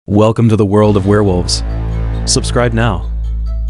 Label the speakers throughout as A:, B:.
A: Welcome to the world of werewolves. Subscribe now.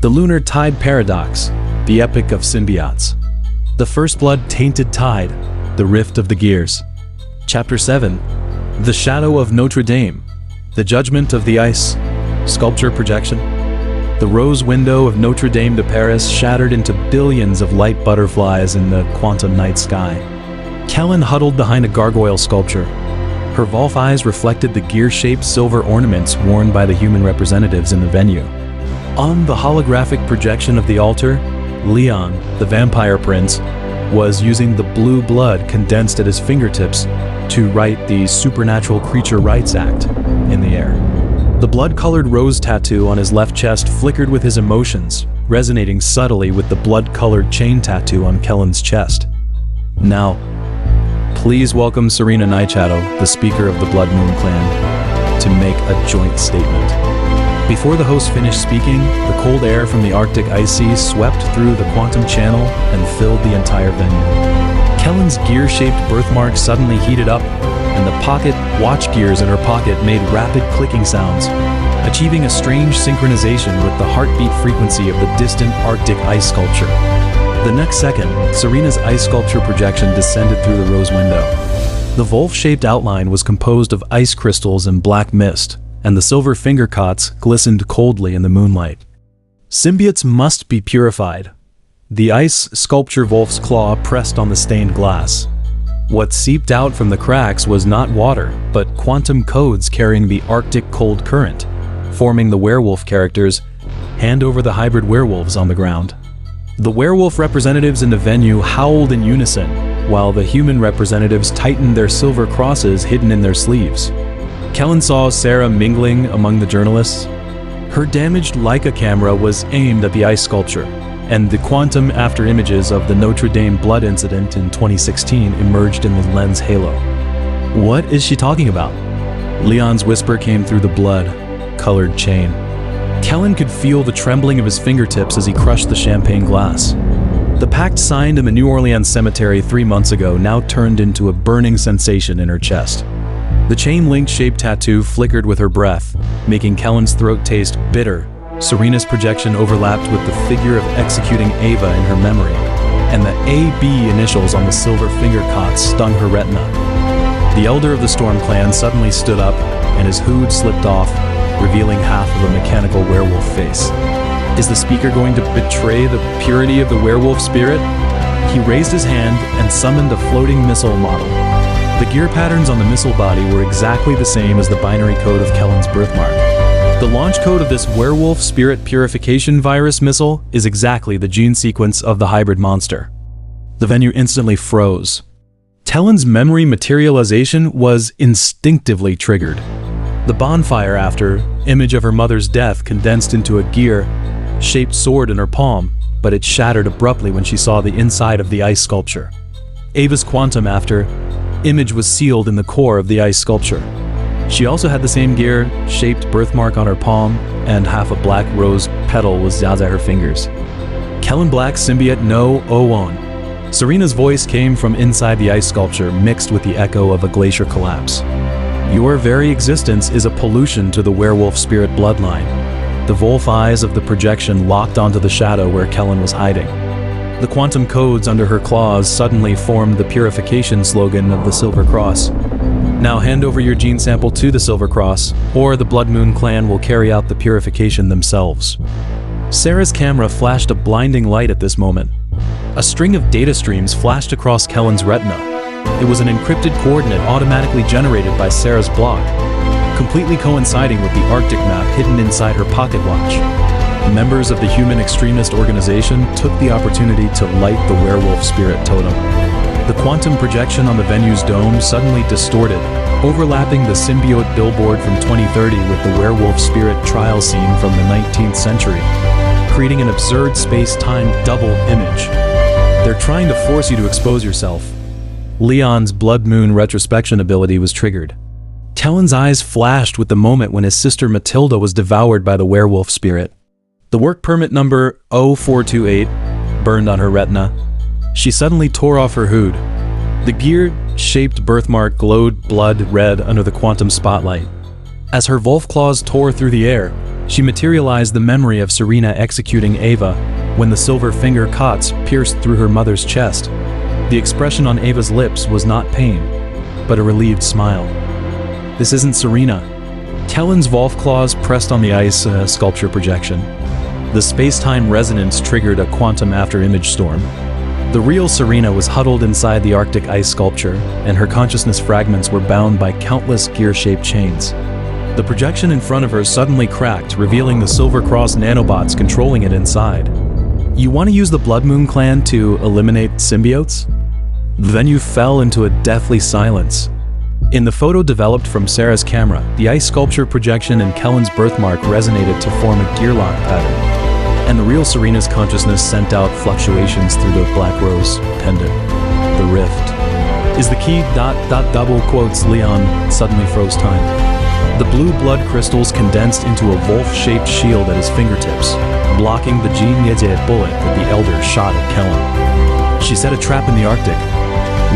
A: The Lunar Tide Paradox, the epic of symbiotes. The First Blood Tainted Tide, the Rift of the Gears. Chapter 7, The Shadow of Notre Dame, the Judgment of the Ice, Sculpture Projection. The rose window of Notre Dame de Paris shattered into billions of light butterflies in the quantum night sky. Kylan huddled behind a gargoyle sculpture. Her wolf eyes reflected the gear-shaped silver ornaments worn by the human representatives in the venue. On the holographic projection of the altar, Leon, the vampire prince, was using the blue blood condensed at his fingertips to write the Supernatural Creature Rights Act in the air. The blood-colored rose tattoo on his left chest flickered with his emotions, resonating subtly with the blood-colored chain tattoo on Kylan's chest. Now, please welcome Serena Nightshadow, the Speaker of the Blood Moon Clan, to make a joint statement. Before the host finished speaking, the cold air from the Arctic ice sea swept through the quantum channel and filled the entire venue. Kylan's gear-shaped birthmark suddenly heated up, and the pocket watch gears in her pocket made rapid clicking sounds, achieving a strange synchronization with the heartbeat frequency of the distant Arctic ice sculpture. The next second, Serena's ice sculpture projection descended through the rose window. The wolf-shaped outline was composed of ice crystals and black mist, and the silver finger cots glistened coldly in the moonlight. Symbiotes must be purified. The ice sculpture wolf's claw pressed on the stained glass. What seeped out from the cracks was not water, but quantum codes carrying the Arctic cold current, forming the werewolf characters, hand over the hybrid werewolves on the ground. The werewolf representatives in the venue howled in unison, while the human representatives tightened their silver crosses hidden in their sleeves. Kylan saw Sarah mingling among the journalists. Her damaged Leica camera was aimed at the ice sculpture, and the quantum after images of the Notre Dame blood incident in 2016 emerged in the lens halo. What is she talking about? Leon's whisper came through the blood-colored chain. Kylan could feel the trembling of his fingertips as he crushed the champagne glass. The pact signed in the New Orleans cemetery 3 months ago now turned into a burning sensation in her chest. The chain-linked shaped tattoo flickered with her breath, making Kylan's throat taste bitter. Serena's projection overlapped with the figure of executing Ava in her memory, and the AB initials on the silver finger cots stung her retina. The elder of the Storm clan suddenly stood up, and his hood slipped off, revealing half of a mechanical werewolf face. Is the speaker going to betray the purity of the werewolf spirit? He raised his hand and summoned a floating missile model. The gear patterns on the missile body were exactly the same as the binary code of Kylan's birthmark. The launch code of this werewolf spirit purification virus missile is exactly the gene sequence of the hybrid monster. The venue instantly froze. Kylan's memory materialization was instinctively triggered. The bonfire after image of her mother's death condensed into a gear-shaped sword in her palm, but it shattered abruptly when she saw the inside of the ice sculpture. Ava's quantum after image was sealed in the core of the ice sculpture. She also had the same gear-shaped birthmark on her palm, and half a black rose petal was at her fingers. Kylan Black's symbiote No. 01. Serena's voice came from inside the ice sculpture, mixed with the echo of a glacier collapse. Your very existence is a pollution to the werewolf spirit bloodline. The wolf eyes of the projection locked onto the shadow where Kylan was hiding. The quantum codes under her claws suddenly formed the purification slogan of the Silver Cross. Now hand over your gene sample to the Silver Cross, or the Blood Moon Clan will carry out the purification themselves. Sarah's camera flashed a blinding light at this moment. A string of data streams flashed across Kylan's retina. It was an encrypted coordinate automatically generated by Sarah's block, completely coinciding with the Arctic map hidden inside her pocket watch. Members of the human extremist organization took the opportunity to light the werewolf spirit totem. The quantum projection on the venue's dome suddenly distorted, overlapping the symbiote billboard from 2030 with the werewolf spirit trial scene from the 19th century, creating an absurd space-time double image. They're trying to force you to expose yourself. Leon's Blood Moon retrospection ability was triggered. Kylan's eyes flashed with the moment when his sister Matilda was devoured by the werewolf spirit. The work permit number 0428 burned on her retina. She suddenly tore off her hood. The gear-shaped birthmark glowed blood red under the quantum spotlight. As her wolf claws tore through the air, she materialized the memory of Serena executing Ava when the silver finger cots pierced through her mother's chest. The expression on Ava's lips was not pain, but a relieved smile. This isn't Serena. Kylan's wolf claws pressed on the ice sculpture projection. The space-time resonance triggered a quantum after-image storm. The real Serena was huddled inside the Arctic ice sculpture, and her consciousness fragments were bound by countless gear-shaped chains. The projection in front of her suddenly cracked, revealing the Silver Cross nanobots controlling it inside. You want to use the Blood Moon clan to eliminate symbiotes? Then you fell into a deathly silence. In the photo developed from Sarah's camera, the ice sculpture projection and Kylan's birthmark resonated to form a gear lock pattern, and the real Serena's consciousness sent out fluctuations through the black rose pendant. The rift is the key. Double quotes. Leon suddenly froze time. The blue blood crystals condensed into a wolf-shaped shield at his fingertips, blocking the Gene Lighthouse bullet that the Elder shot at Kylan. She set a trap in the Arctic.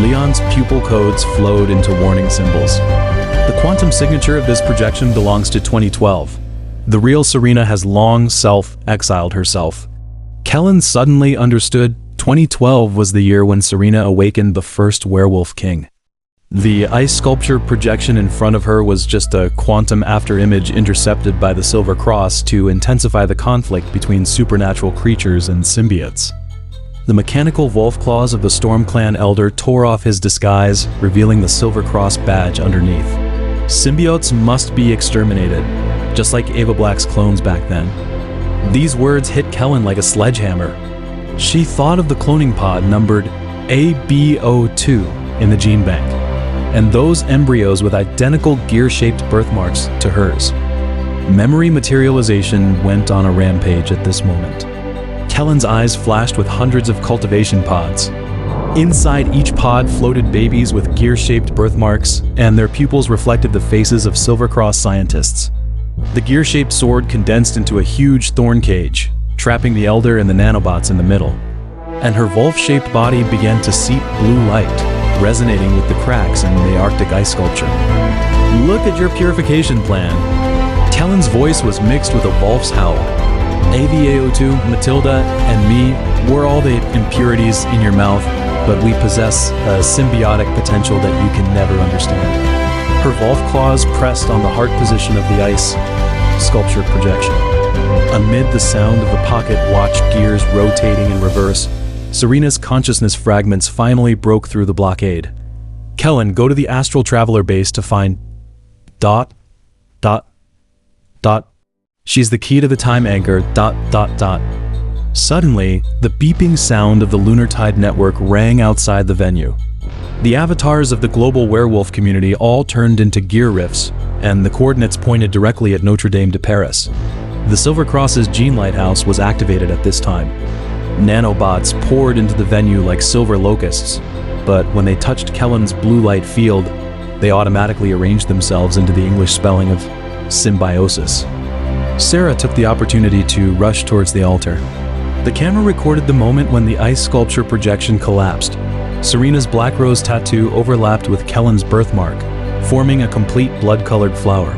A: Leon's pupil codes flowed into warning symbols. The quantum signature of this projection belongs to 2012. The real Serena has long self-exiled herself. Kylan suddenly understood 2012 was the year when Serena awakened the first werewolf king. The ice sculpture projection in front of her was just a quantum after-image intercepted by the Silver Cross to intensify the conflict between supernatural creatures and symbiotes. The mechanical wolf claws of the Storm Clan Elder tore off his disguise, revealing the Silver Cross badge underneath. Symbiotes must be exterminated, just like Ava Black's clones back then. These words hit Kylan like a sledgehammer. She thought of the cloning pod numbered ABO2 in the gene bank, and those embryos with identical gear-shaped birthmarks to hers. Memory materialization went on a rampage at this moment. Kylan's eyes flashed with hundreds of cultivation pods. Inside each pod floated babies with gear-shaped birthmarks, and their pupils reflected the faces of Silver Cross scientists. The gear-shaped sword condensed into a huge thorn cage, trapping the Elder and the nanobots in the middle. And her wolf-shaped body began to seep blue light, resonating with the cracks in the Arctic ice sculpture. Look at your purification plan. Kylan's voice was mixed with a wolf's howl. AVAO2, Matilda, and me, we're all the impurities in your mouth, but we possess a symbiotic potential that you can never understand. Her wolf claws pressed on the heart position of the ice sculpture projection. Amid the sound of the pocket watch gears rotating in reverse, Serena's consciousness fragments finally broke through the blockade. Kylan, go to the Astral Traveler Base to find... She's the key to the time anchor... Suddenly, the beeping sound of the Lunar Tide Network rang outside the venue. The avatars of the global werewolf community all turned into gear rifts, and the coordinates pointed directly at Notre de Paris. The Silver Cross's Gene Lighthouse was activated at this time. Nanobots poured into the venue like silver locusts, but when they touched Kylan's blue light field, they automatically arranged themselves into the English spelling of symbiosis. Sarah took the opportunity to rush towards the altar. The camera recorded the moment when the ice sculpture projection collapsed. Serena's black rose tattoo overlapped with Kylan's birthmark, forming a complete blood-colored flower.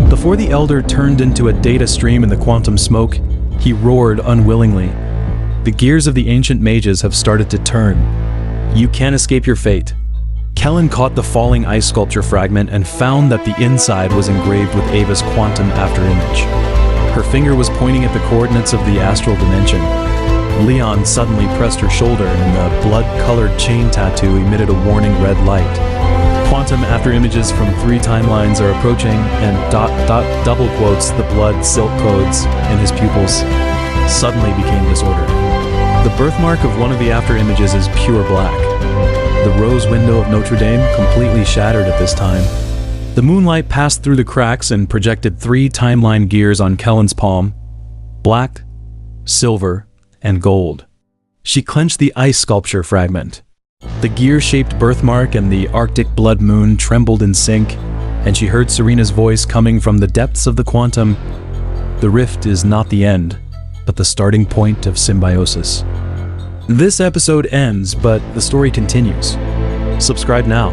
A: Before the Elder turned into a data stream in the quantum smoke, he roared unwillingly. The gears of the ancient mages have started to turn. You can't escape your fate. Kylan caught the falling ice sculpture fragment and found that the inside was engraved with Ava's quantum afterimage. Her finger was pointing at the coordinates of the astral dimension. Leon suddenly pressed her shoulder and the blood-colored chain tattoo emitted a warning red light. Quantum afterimages from 3 timelines are approaching, and double quotes the blood silk codes in his pupils suddenly became disordered. The birthmark of one of the afterimages is pure black. The rose window of Notre Dame completely shattered at this time. The moonlight passed through the cracks and projected 3 timeline gears on Kylan's palm: black, silver, and gold. She clenched the ice sculpture fragment. The gear-shaped birthmark and the Arctic blood moon trembled in sync, and she heard Serena's voice coming from the depths of the quantum. The rift is not the end, but the starting point of symbiosis. This episode ends, but the story continues. Subscribe now.